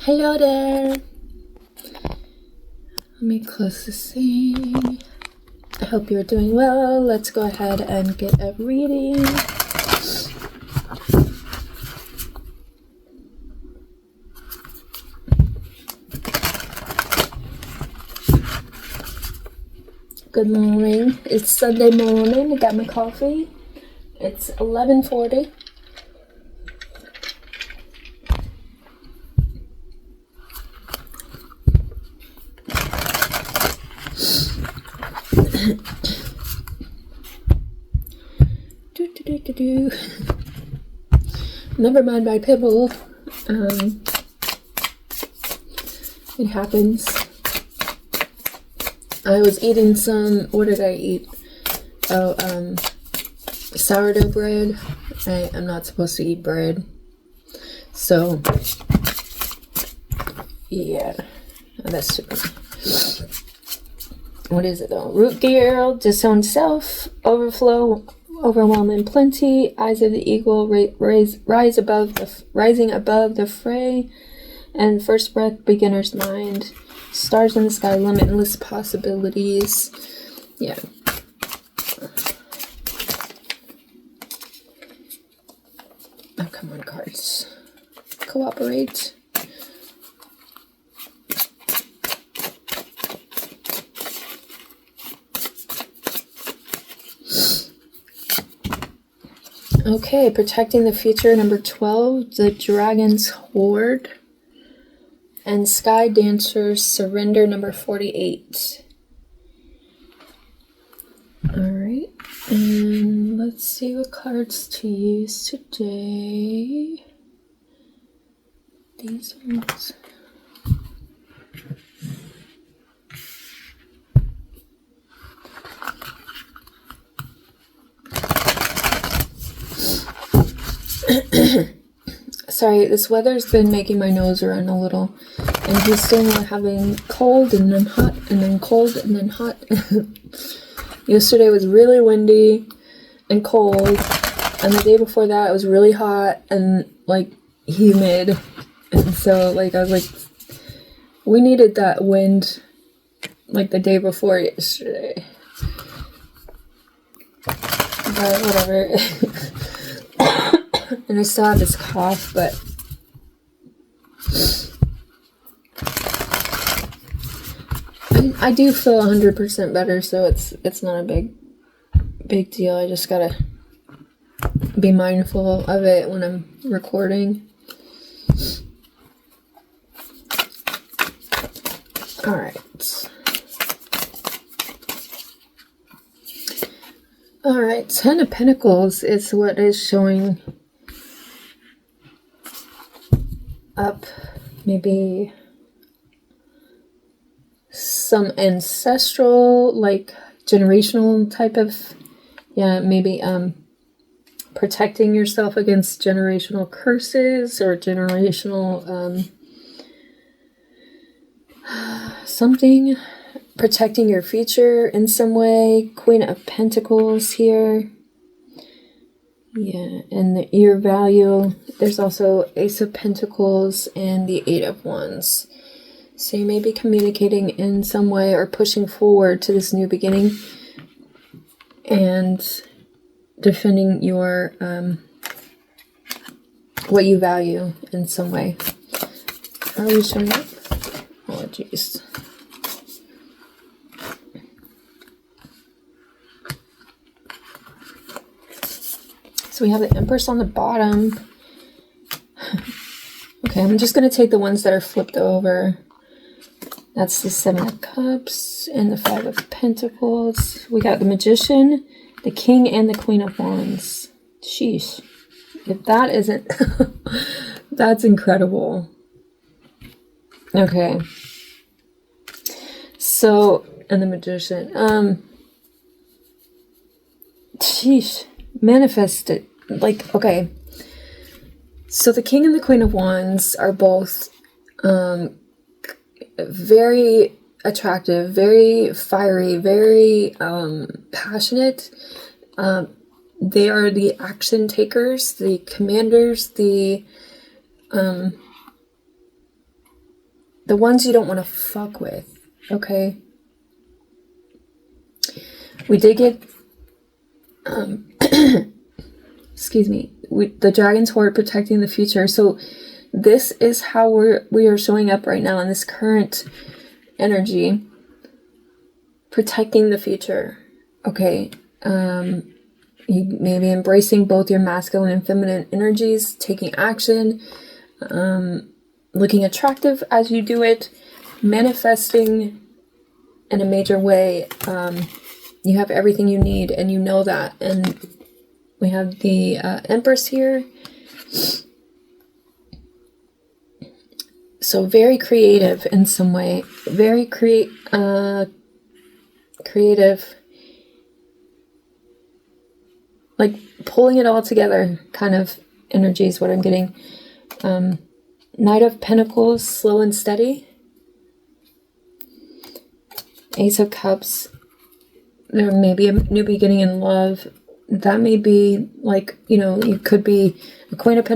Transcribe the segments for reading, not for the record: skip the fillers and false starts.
Hello there. Let me close this thing. I hope you're doing well. Let's go ahead and get a reading. Good morning. It's Sunday morning. I got my coffee. It's 11:40. Never mind my pibble. It happens. I was eating some, what did I eat? Sourdough bread. I am not supposed to eat bread. So, yeah. Oh, that's super. What is it though? Root gear, disowned self, overflow, overwhelming plenty, eyes of the eagle, rising above the fray, and first breath, beginner's mind, stars in the sky, limitless possibilities. Yeah. Oh, come on, cards. Cooperate. Okay, protecting the future, number 12, the dragon's hoard, and sky dancers surrender, number 48. All right, and let's see what cards to use today. These ones. Sorry, this weather's been making my nose run a little. And Houston, we're having cold and then hot and then cold and then hot. Yesterday was really windy and cold. And the day before that it was really hot and like humid. And so like I was like, we needed that wind like the day before yesterday. But whatever. And I still have this cough, but I do feel 100% better, so it's not a big deal. I just gotta be mindful of it when I'm recording. All right. All right, 10 of Pentacles is what is showing up. Maybe some ancestral, like generational type of, yeah, maybe protecting yourself against generational curses or generational something. Protecting your future in some way. Queen of Pentacles here. Yeah, and your value. There's also Ace of Pentacles and the Eight of Wands. So you may be communicating in some way or pushing forward to this new beginning and defending your what you value in some way. How are you showing up? Oh, jeez. So we have the Empress on the bottom. Okay, I'm just going to take the ones that are flipped over. That's the Seven of Cups and the Five of Pentacles. We got the Magician, the King, and the Queen of Wands. Sheesh. If that isn't... that's incredible. Okay. So, and the Magician. Sheesh. Manifest it. Like, okay. So the King and the Queen of Wands are both very attractive, very fiery, very passionate. They are the action takers, the commanders, the the ones you don't want to fuck with, okay? We did get, excuse me, the dragon's horde protecting the future. So this is how we are showing up right now in this current energy, protecting the future, okay? You may be embracing both your masculine and feminine energies, taking action, looking attractive as you do it, manifesting in a major way. You have everything you need, and you know that. And we have the Empress here. So very creative in some way. Very creative. Like pulling it all together kind of energy is what I'm getting. Knight of Pentacles, slow and steady. Ace of Cups. There may be a new beginning in love. That may be like, you know, you could be a Queen of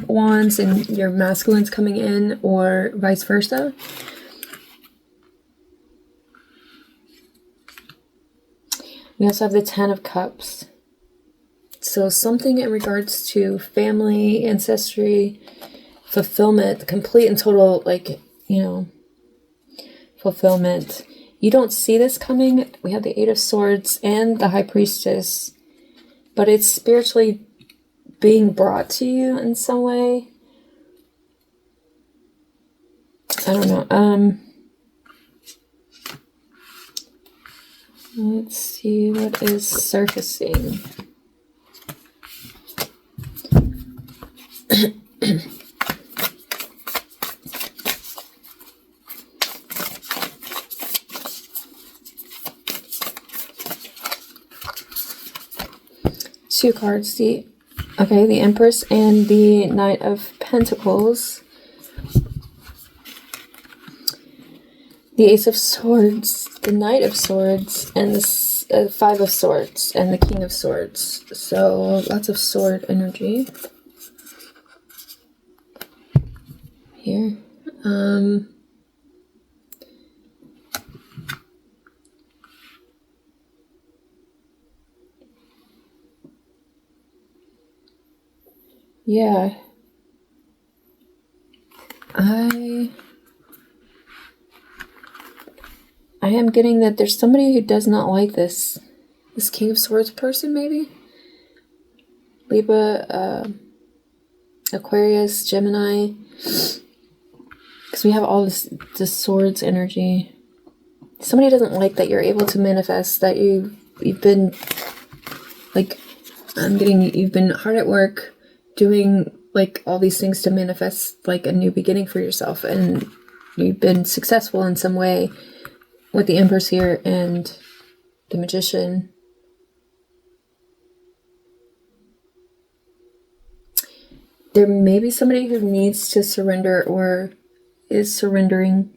Wands and your masculine's coming in, or vice versa. We also have the Ten of Cups. So something in regards to family, ancestry, fulfillment, complete and total, like, you know, fulfillment. You don't see this coming. We have the Eight of Swords and the High Priestess, but it's spiritually being brought to you in some way. I don't know. Let's see what is surfacing. Two cards, the Empress and the Knight of Pentacles. The Ace of Swords, the Knight of Swords, and the Five of Swords, and the King of Swords. So lots of sword energy here. Yeah. I am getting that there's somebody who does not like this King of Swords person, maybe? Libra, Aquarius, Gemini. Because we have all this swords energy. Somebody doesn't like that you're able to manifest, that you've been, like, you've been hard at work doing, like, all these things to manifest, like, a new beginning for yourself. And you've been successful in some way with the Empress here and the Magician. There may be somebody who needs to surrender or is surrendering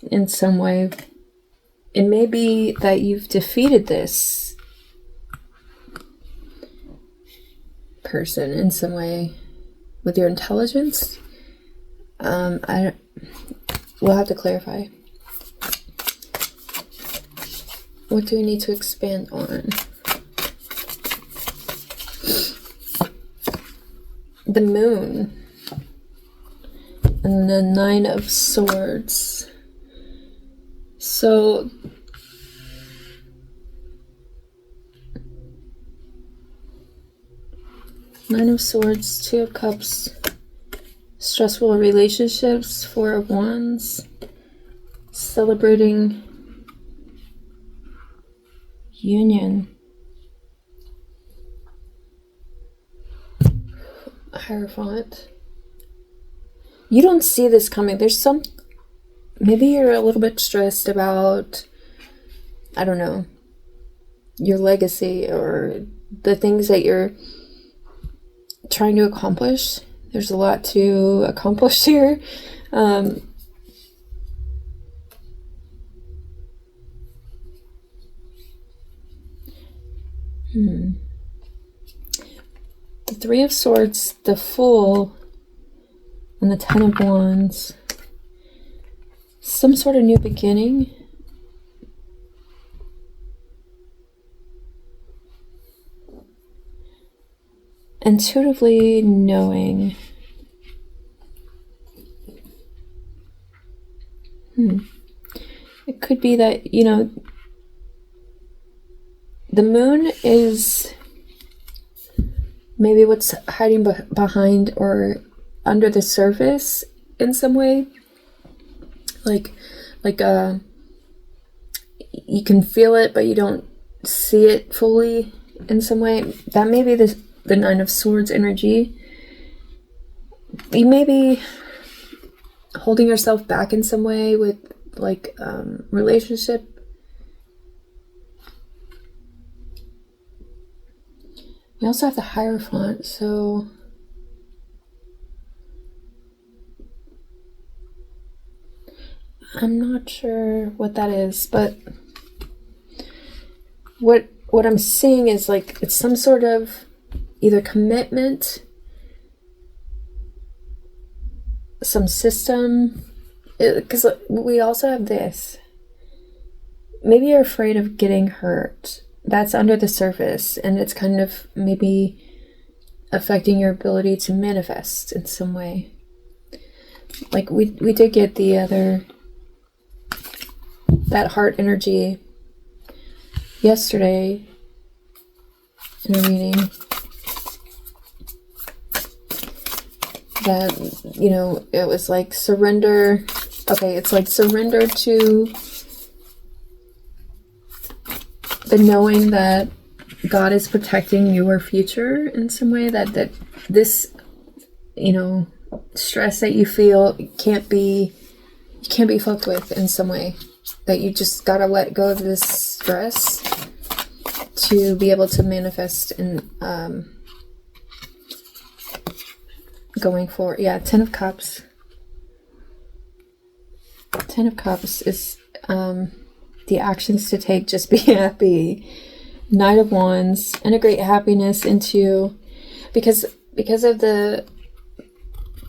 in some way. It may be that you've defeated this person in some way with your intelligence. We'll have to clarify. What do we need to expand on? The Moon and the Nine of Swords. So Nine of Swords, Two of Cups, stressful relationships, Four of Wands, celebrating union, Hierophant. You don't see this coming. There's maybe you're a little bit stressed about, I don't know, your legacy or the things that you're trying to accomplish. There's a lot to accomplish here. The Three of Swords, the Fool, and the Ten of Wands. some sort of new beginning. Intuitively knowing. It could be that, you know, the moon is maybe what's hiding behind or under the surface in some way. Like you can feel it, but you don't see it fully in some way. That may be the Nine of Swords energy. You may be holding yourself back in some way with like relationship. We also have the Hierophant, so I'm not sure what that is, but what I'm seeing is like it's some sort of either commitment, some system, because we also have this. Maybe you're afraid of getting hurt. That's under the surface, and it's kind of maybe affecting your ability to manifest in some way. Like we did get the other, that heart energy yesterday in a reading. That, you know, it was like surrender. Okay, it's like surrender to the knowing that God is protecting your future in some way, that this, you know, stress that you feel can't be fucked with in some way, that you just gotta let go of this stress to be able to manifest and going forward. Yeah, Ten of Cups. Ten of Cups is the actions to take. Just be happy. Knight of Wands, integrate happiness into, because of the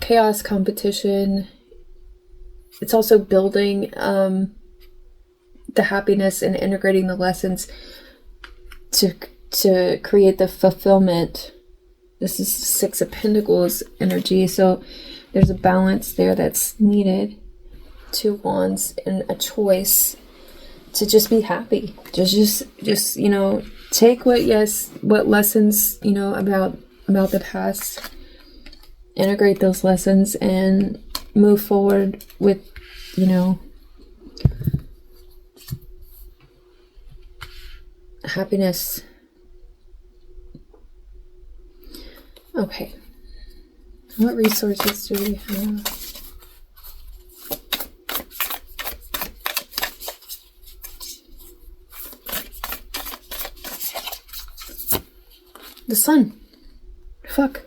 chaos competition, it's also building the happiness and integrating the lessons to create the fulfillment. This is Six of Pentacles energy, so there's a balance there that's needed. Two Wands and a choice to just be happy. Just you know, take what lessons, you know, about the past, integrate those lessons and move forward with, you know, happiness. Okay. What resources do we have? The Sun. Fuck.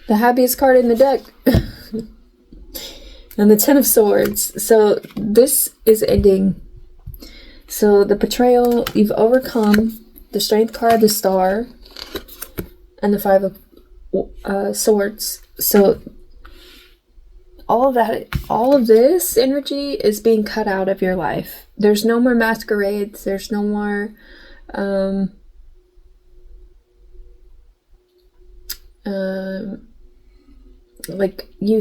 The happiest card in the deck. And the Ten of Swords. So this is ending. So the betrayal, you've overcome. The Strength card, the Star, and the Five of Swords. So all of this energy is being cut out of your life. There's no more masquerades. There's no more like you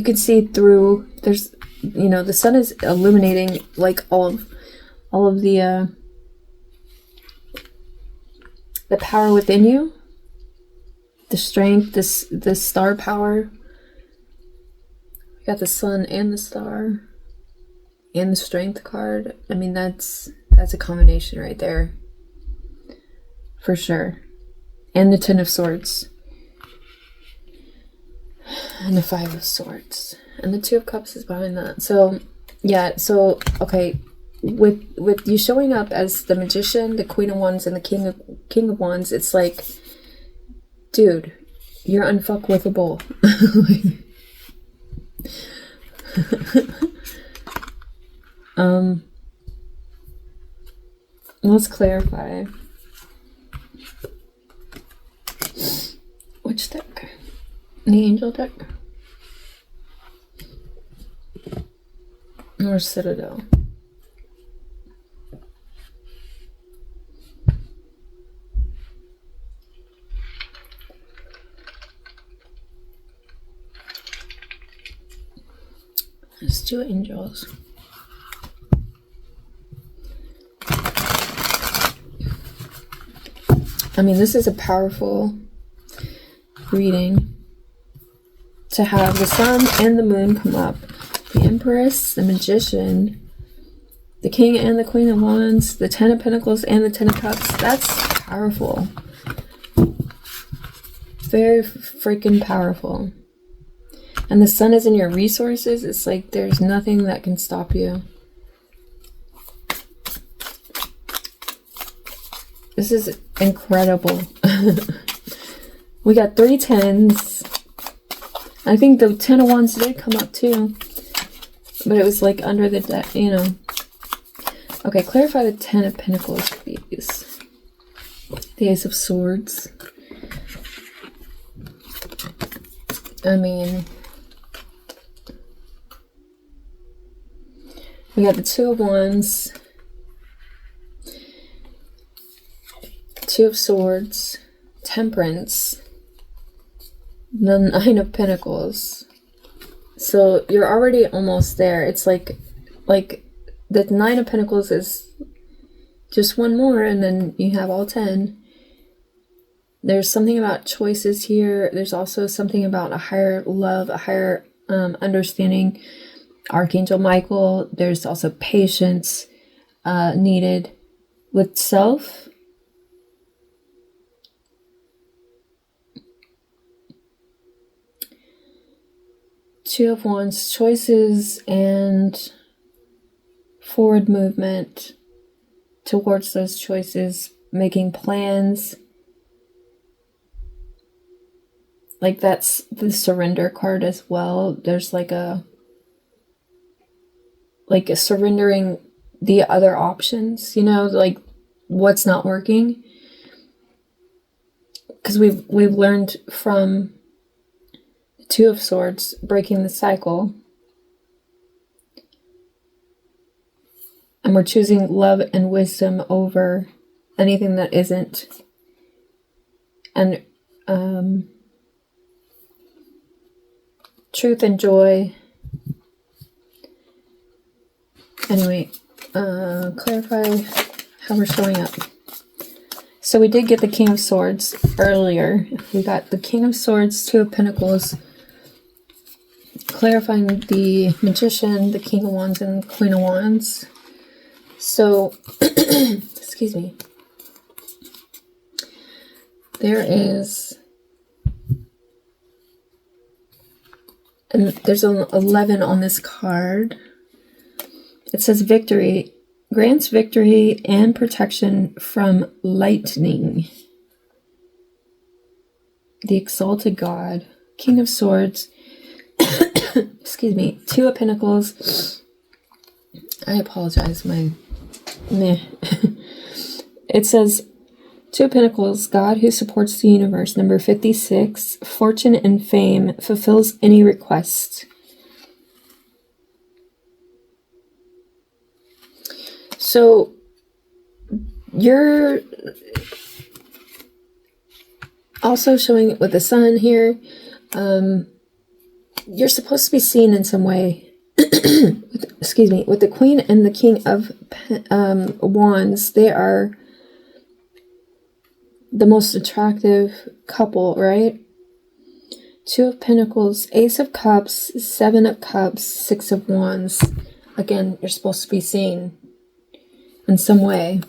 can see through. There's, you know, the sun is illuminating like all of the power within you, the strength, the star power. We got the sun and the star and the strength card. I mean, that's a combination right there for sure. And the Ten of Swords. And the Five of Swords. And the Two of Cups is behind that. So, yeah, so, okay. With you showing up as the Magician, the Queen of Wands, and the King of Wands, it's like, dude, you're unfuckwithable. Let's clarify. Which deck? The Angel deck? or citadel. There's 2 angels. I mean, this is a powerful reading to have the sun and the moon come up. The Empress, the Magician, the King and the Queen of Wands, the 10 of Pentacles and the 10 of Cups. That's powerful. Very freaking powerful. And the sun is in your resources. It's like there's nothing that can stop you. This is incredible. We got 3 10s. I think the 10 of Wands did come up too. But it was like under the deck, you know. Okay, clarify the 10 of Pentacles, please. The Ace of Swords. I mean, we got the 2 of Wands. 2 of Swords. Temperance. The 9 of Pentacles. So you're already almost there. It's like the 9 of Pentacles is just one more and then you have all 10. There's something about choices here. There's also something about a higher love, a higher understanding. Archangel Michael. There's also patience needed with self. Two of Wands, choices and forward movement towards those choices, making plans. Like that's the surrender card as well. There's like a surrendering the other options, you know, like what's not working. Because we've learned from the 2 of Swords, breaking the cycle. And we're choosing love and wisdom over anything that isn't. And truth and joy. Anyway, clarify how we're showing up. So we did get the King of Swords earlier. We got the King of Swords, 2 of Pentacles, clarifying the Magician, the King of Wands, and the Queen of Wands. So, excuse me. There is, and there's an 11 on this card. It says victory, grants victory and protection from lightning. The exalted God, King of Swords, excuse me, 2 of Pentacles. I apologize, It says 2 of Pentacles, God who supports the universe, number 56, fortune and fame, fulfills any request. So you're also showing it with the sun here. You're supposed to be seen in some way. Excuse me, with the Queen and the King of Wands, they are the most attractive couple, right? 2 of Pentacles, Ace of Cups, 7 of Cups, 6 of Wands. Again, you're supposed to be seen in some way.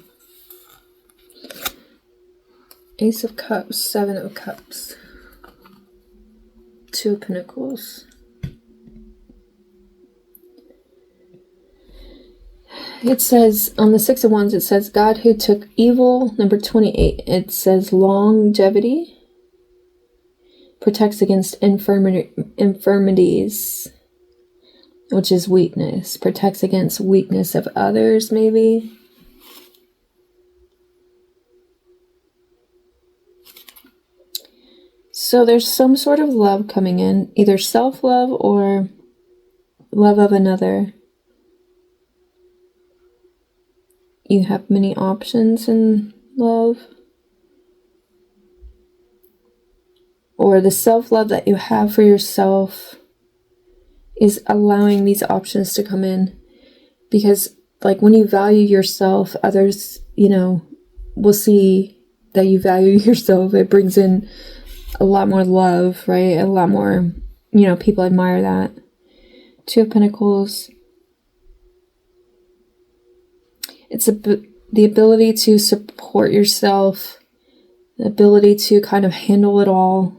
Ace of Cups, 7 of Cups, 2 of Pentacles. It says, on the 6 of Wands, it says, God who took evil, number 28. It says longevity, protects against infirmities, which is weakness, protects against weakness of others, maybe. So there's some sort of love coming in, either self-love or love of another. you have many options in love. Or the self-love that you have for yourself is allowing these options to come in. Because like when you value yourself, others, will see that you value yourself. It brings in a lot more love, right? A lot more, people admire that. Two of Pentacles. It's the ability to support yourself, the ability to kind of handle it all.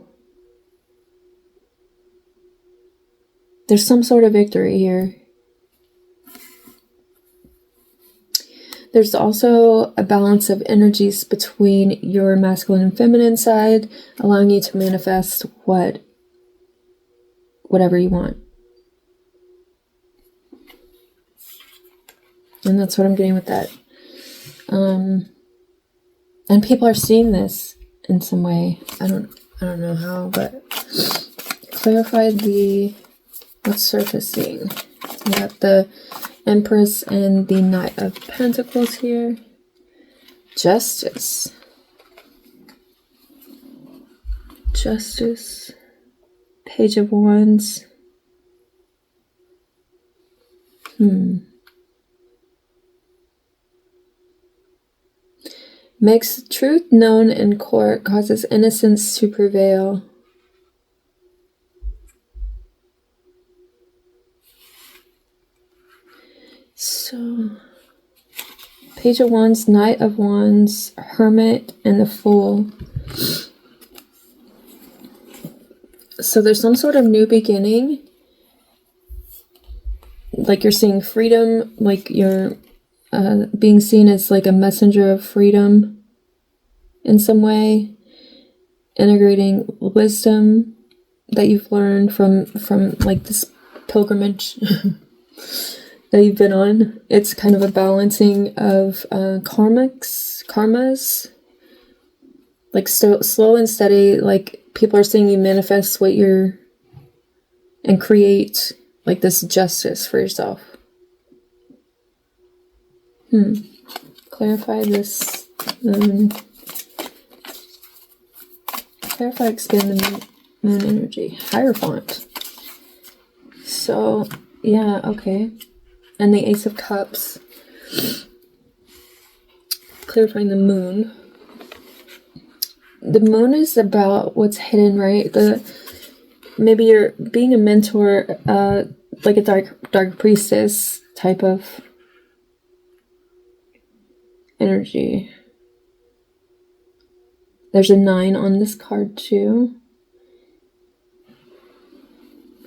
There's some sort of victory here. There's also a balance of energies between your masculine and feminine side, allowing you to manifest whatever you want. And that's what I'm getting with that. And people are seeing this in some way. I don't know how, but clarify what's surfacing. We have the Empress and the Knight of Pentacles here. Justice. Page of Wands. Makes truth known in court, causes innocence to prevail. So, Page of Wands, Knight of Wands, Hermit, and the Fool. So there's some sort of new beginning. Like you're seeing freedom, like you're being seen as like a messenger of freedom in some way. Integrating wisdom that you've learned from like this pilgrimage that you've been on. It's kind of a balancing of karmas, like slow and steady. Like people are seeing you manifest and create like this justice for yourself. Clarify this. Clarify, expand the moon energy. Hierophant. So, yeah, okay. And the Ace of Cups. Clarifying the moon. The moon is about what's hidden, right? Maybe you're being a mentor, like a dark priestess type of energy. There's a 9 on this card too.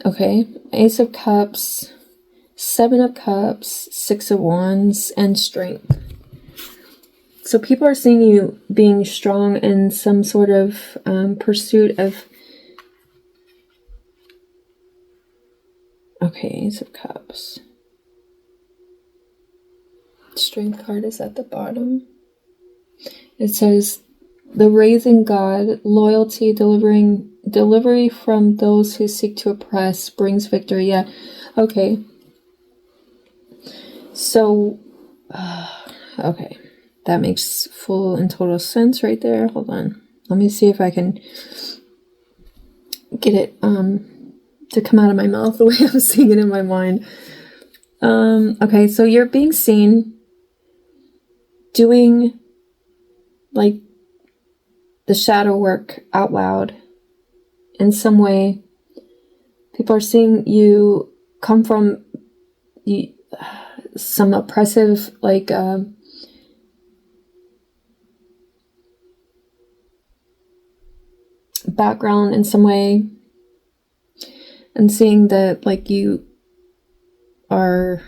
Okay, Ace of Cups, 7 of Cups, 6 of Wands, and Strength. So people are seeing you being strong in some sort of pursuit of... Okay, Ace of Cups. Strength card is at the bottom. It says, the raising God, loyalty, delivery from those who seek to oppress, brings victory. Yeah, okay. So, okay. That makes full and total sense right there. Hold on. Let me see if I can get it to come out of my mouth the way I'm seeing it in my mind. Okay, so you're being seen doing like the shadow work out loud in some way. People are seeing you come from some oppressive like background in some way, and seeing that like you are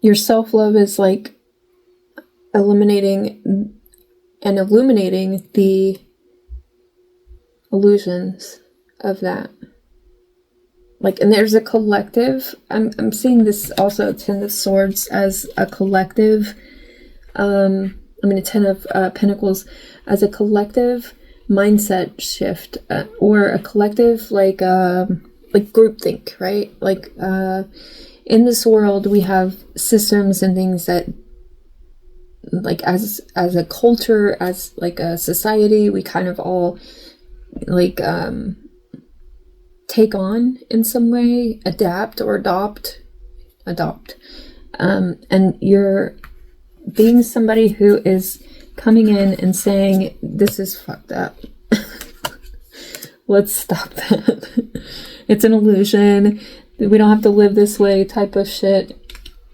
your self-love is like eliminating and illuminating the illusions of that. Like, and there's a collective. I'm seeing this also, Ten of Swords, as a collective. A Ten of Pentacles as a collective mindset shift, or a collective like like groupthink, right? Like in this world we have systems and things that, like, as a culture, as like a society, we kind of all like take on in some way, adapt or adopt. And you're being somebody who is coming in and saying, this is fucked up. Let's stop that. It's an illusion. We don't have to live this way type of shit.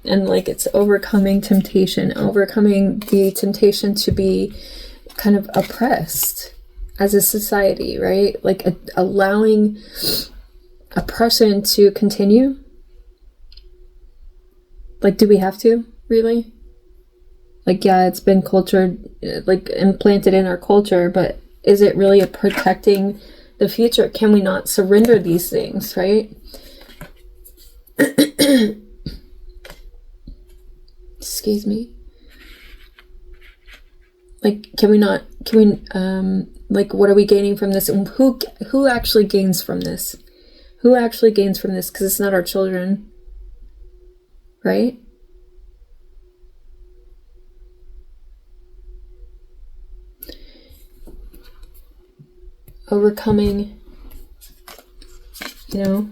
And like, it's overcoming temptation, overcoming the temptation to be kind of oppressed as a society, right? Like allowing oppression to continue. Like, do we have to, really? Like, yeah, it's been cultured, like implanted in our culture, but is it really protecting the future? Can we not surrender these things, right? Excuse me. Like, like, what are we gaining from this? And who actually gains from this? Who actually gains from this? Because it's not our children. Right? Overcoming, and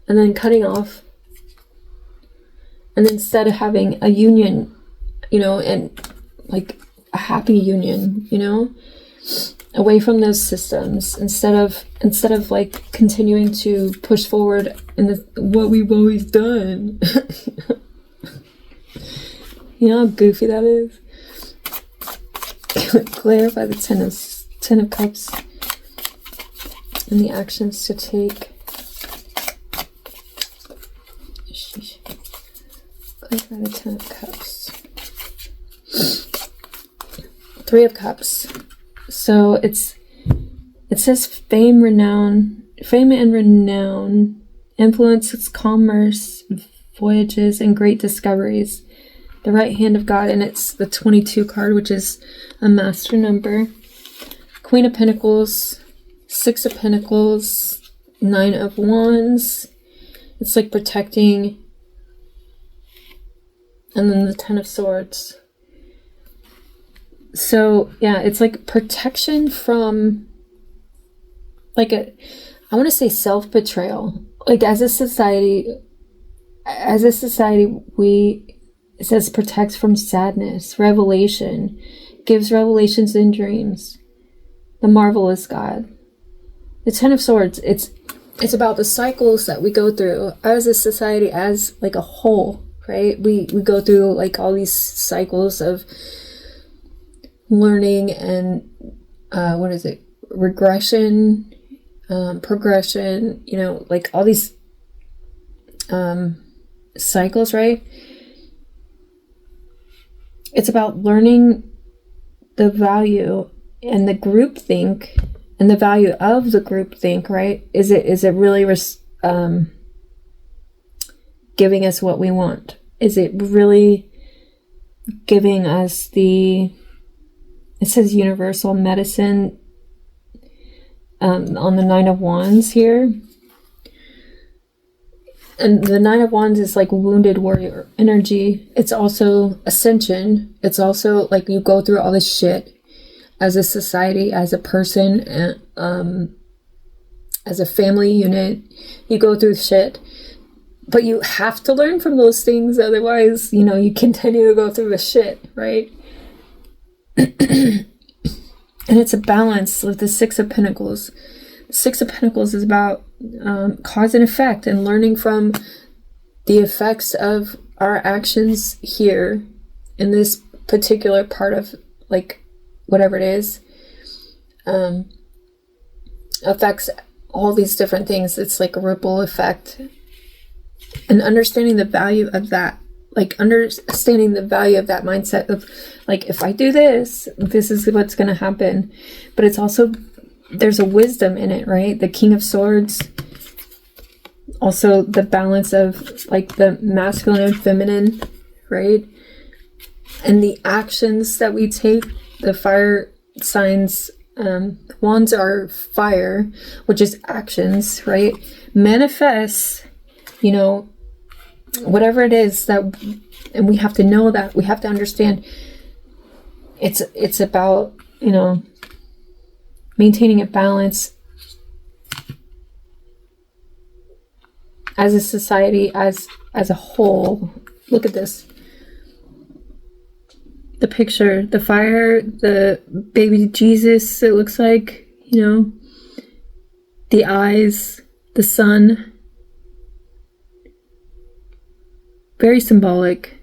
then cutting off. And instead of having a union, and like a happy union, away from those systems, instead of like continuing to push forward in what we've always done. You know how goofy that is? Clarify the Ten of Cups and the actions to take. Clarify the Ten of Cups. Three of Cups. So it says fame and renown, influence, commerce, voyages, and great discoveries. The right hand of God, and it's the 22 card, which is a master number. Queen of Pentacles, Six of Pentacles, Nine of Wands. It's like protecting. And then the Ten of Swords. So, yeah, it's like protection from, like, I want to say self-betrayal. Like, as a society, it says protects from sadness, revelation, gives revelations in dreams. The marvelous God. The Ten of Swords, it's about the cycles that we go through as a society, as like a whole, right? We go through like all these cycles of learning and regression, progression, like all these cycles, right? It's about learning the value and the groupthink and the value of the groupthink, right? Is it really giving us what we want? Is it really giving us it says universal medicine on the Nine of Wands here. And the Nine of Wands is like wounded warrior energy. It's also ascension. It's also like you go through all this shit as a society, as a person, as a family unit. You go through shit. But you have to learn from those things. Otherwise, you continue to go through the shit, right? And it's a balance with the Six of Pentacles. Six of Pentacles is about cause and effect and learning from the effects of our actions here in this particular part of like whatever it is, affects all these different things. It's like a ripple effect, and understanding the value of that, like understanding the value of that mindset of like, if I do this, this is what's going to happen. But it's also, there's a wisdom in it, right? The King of Swords, also the balance of like the masculine and feminine, right? And the actions that we take, the fire signs Wands are fire, which is actions, right? Manifests, whatever it is that, and we have to know that, we have to understand it's about, maintaining a balance as a society, as a whole. Look at this. The picture, the fire, the baby Jesus, it looks like, the eyes, the sun. Very symbolic.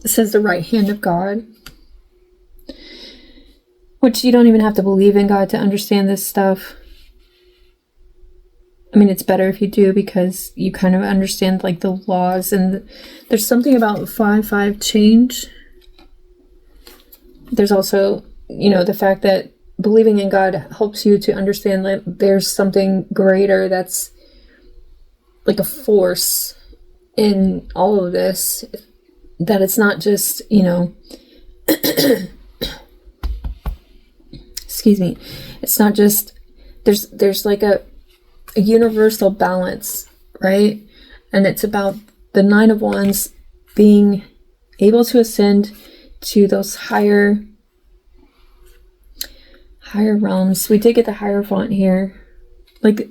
It says the right hand of God, which you don't even have to believe in God to understand this stuff. I mean, it's better if you do, because you kind of understand like the laws, and there's something about 5-5 change. There's also, the fact that believing in God helps you to understand that there's something greater that's like a force in all of this, that it's not just, excuse me, it's not just, there's like a universal balance, right? And it's about the Nine of Wands being able to ascend to those higher realms. We did get the Hierophant here. Like,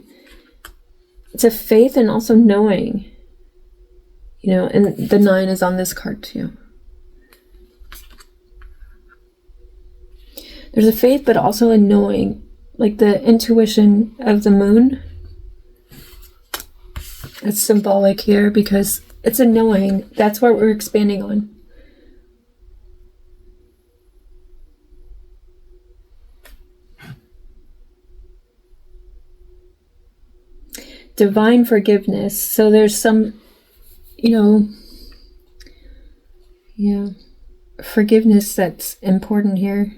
it's a faith and also knowing, and the 9 is on this card too. There's a faith, but also a knowing, like the intuition of the moon. It's symbolic here because it's a knowing. That's what we're expanding on. Divine forgiveness. So there's some, forgiveness that's important here.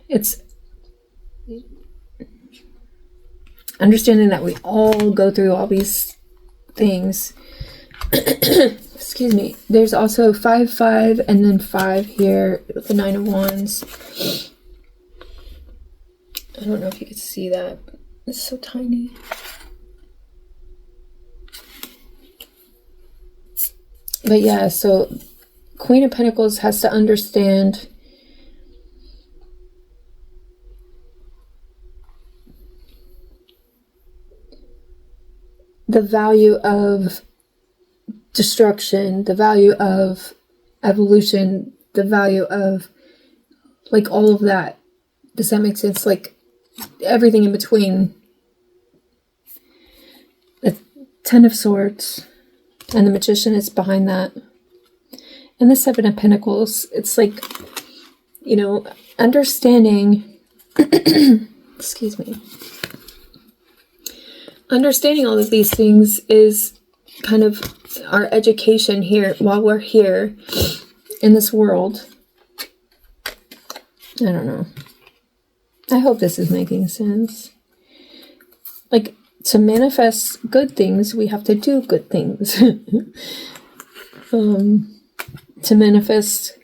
It's understanding that we all go through all these things. Excuse me. There's also 5-5 and then 5 here with the 9 of Wands. I don't know if you can see that. It's so tiny. But yeah, so Queen of Pentacles has to understand the value of destruction, the value of evolution, the value of like all of that. Does that make sense? Like everything in between. The 10 of Swords and the Magician is behind that. And the 7 of Pentacles, it's like, understanding, excuse me, understanding all of these things is kind of our education here while we're here in this world. I don't know. I hope this is making sense. Like, to manifest good things, we have to do good things. To manifest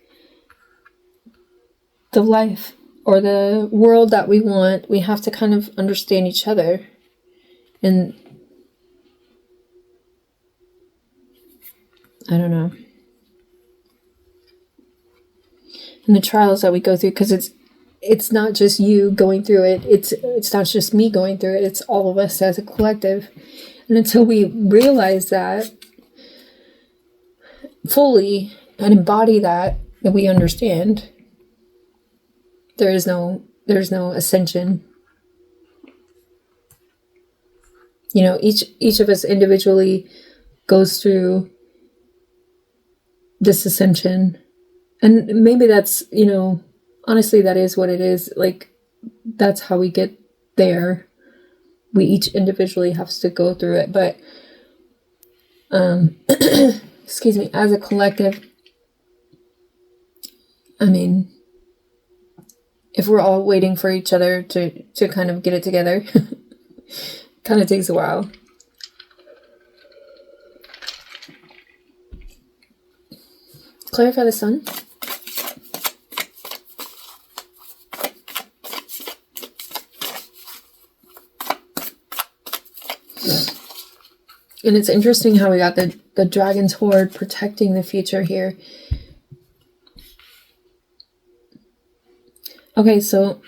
the life or the world that we want, we have to kind of understand each other. And I don't know. And the trials that we go through, because it's not just you going through it. It's not just me going through it. It's all of us as a collective. And until we realize that fully and embody that we understand, there's no ascension. Each of us individually goes through this ascension. And maybe that's, honestly, that is what it is. Like, that's how we get there. We each individually have to go through it. But, excuse me, as a collective, I mean, if we're all waiting for each other to kind of get it together, kind of takes a while. Clarify the sun. And it's interesting how we got the dragon's horde protecting the future here. Okay, so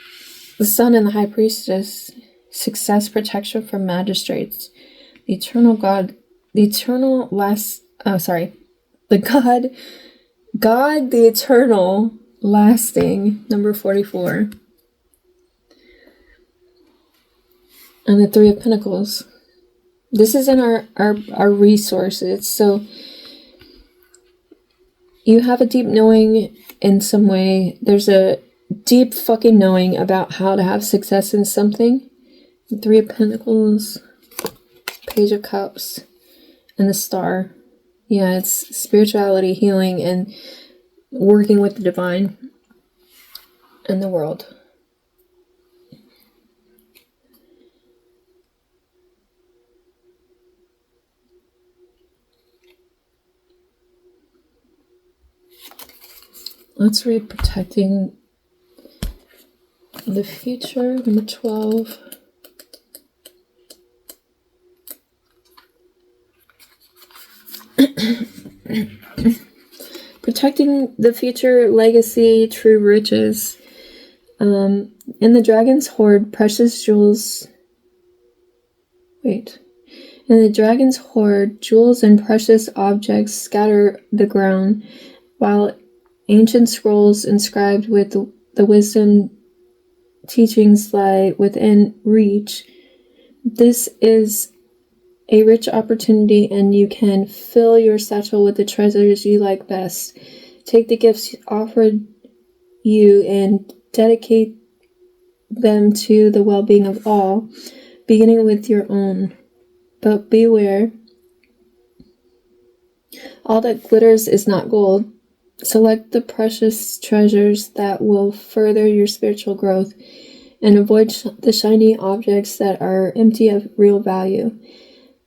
the sun and the high priestess, success, protection from magistrates, the eternal God, the eternal last, the God, the eternal lasting, number 44. And the Three of Pentacles. This is in our resources. So you have a deep knowing in some way. There's a deep fucking knowing about how to have success in something. The Three of Pentacles, Page of Cups, and the Star. Yeah, it's spirituality, healing, and working with the divine and the world. Let's read protecting the future, number 12. Protecting the future, legacy, true riches. In the dragon's hoard, precious jewels. In the dragon's hoard, jewels and precious objects scatter the ground, while ancient scrolls inscribed with the wisdom teachings lie within reach. This is a rich opportunity, and you can fill your satchel with the treasures you like best. Take the gifts offered you and dedicate them to the well-being of all, beginning with your own. But beware, all that glitters is not gold. Select the precious treasures that will further your spiritual growth, and avoid the shiny objects that are empty of real value.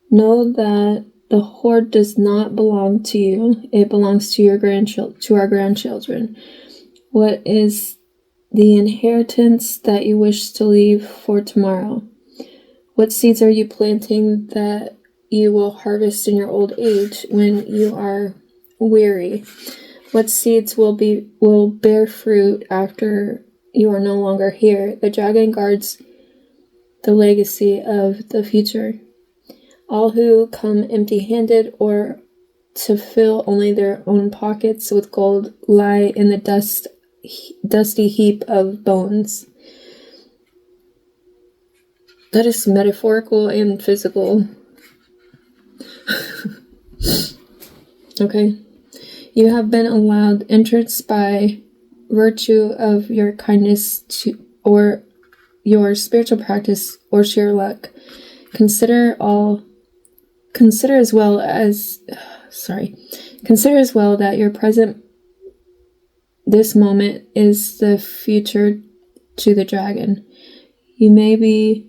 Know that the hoard does not belong to you. It belongs to our grandchildren. What is the inheritance that you wish to leave for tomorrow? What seeds are you planting that you will harvest in your old age when you are weary? What seeds will bear fruit after you are no longer here? The dragon guards the legacy of the future. All who come empty-handed or to fill only their own pockets with gold lie in the dusty heap of bones. That is metaphorical and physical. Okay. You have been allowed entrance by virtue of your kindness or your spiritual practice or sheer luck. Consider as well that your present, this moment, is the future to the dragon. You may be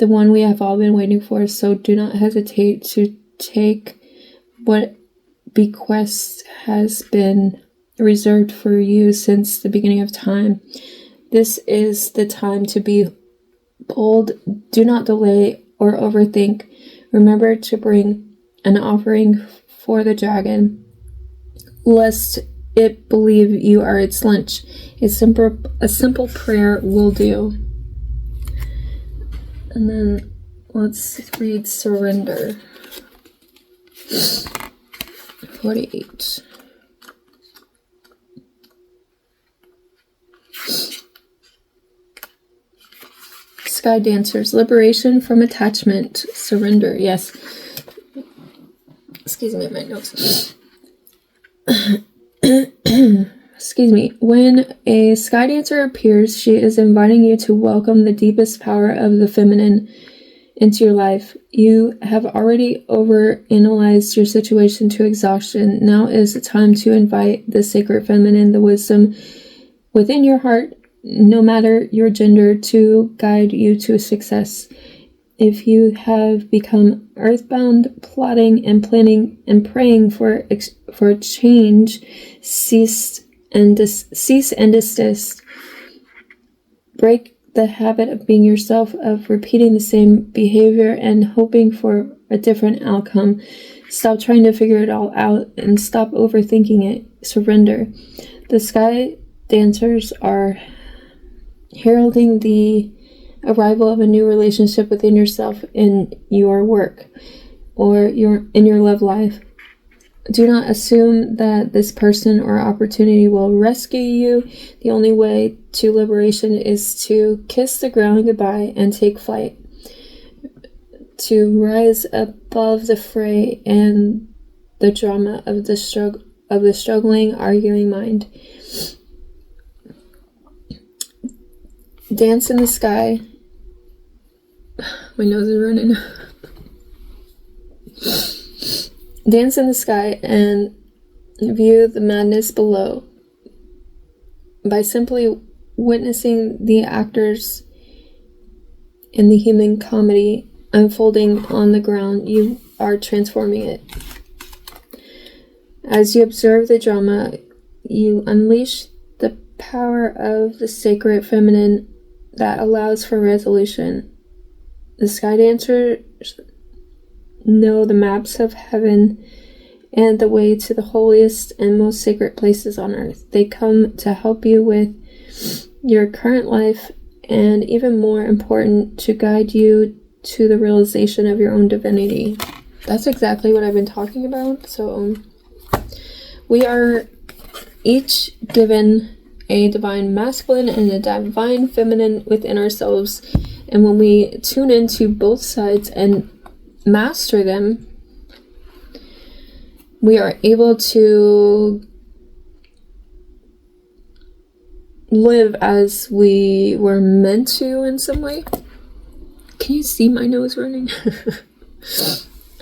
the one we have all been waiting for, so do not hesitate to take what bequest has been reserved for you since the beginning of time. This is the time to be bold. Do not delay or overthink. Remember to bring an offering for the dragon, lest it believe you are its lunch. A simple prayer will do. And then let's read surrender. 48. Sky dancers, liberation from attachment, surrender. Yes. Excuse me, my notes. Excuse me. When a sky dancer appears, she is inviting you to welcome the deepest power of the feminine into your life. You have already overanalyzed your situation to exhaustion. Now is the time to invite the sacred feminine, the wisdom within your heart, no matter your gender, to guide you to success. If you have become earthbound, plotting and planning and praying for change, cease and desist. Break the habit of being yourself, of repeating the same behavior and hoping for a different outcome. Stop trying to figure it all out and stop overthinking it. Surrender. The sky dancers are heralding the arrival of a new relationship within yourself in your work or in your love life. Do not assume that this person or opportunity will rescue you. The only way to liberation is to kiss the ground goodbye and take flight. To rise above the fray and the drama of the struggling, arguing mind. Dance in the sky. My nose is running. Dance in the sky and view the madness below. By simply witnessing the actors in the human comedy unfolding on the ground, you are transforming it. As you observe the drama, you unleash the power of the sacred feminine that allows for resolution. The sky dancers know the maps of heaven and the way to the holiest and most sacred places on earth. They come to help you with your current life and, even more important, to guide you to the realization of your own divinity. That's exactly what I've been talking about. So we are each given a divine masculine and a divine feminine within ourselves, and when we tune into both sides and master them, we are able to live as we were meant to in some way. Can you see my nose running?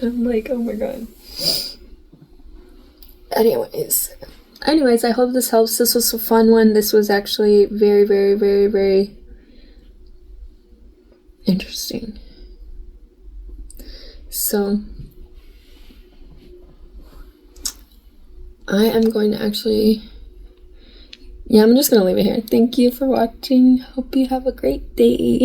I'm like, oh my god. Anyways, I hope this helps. This was a fun one. This was actually very, very, very, very interesting. So, I am going to actually... I'm just going to leave it here. Thank you for watching. Hope you have a great day.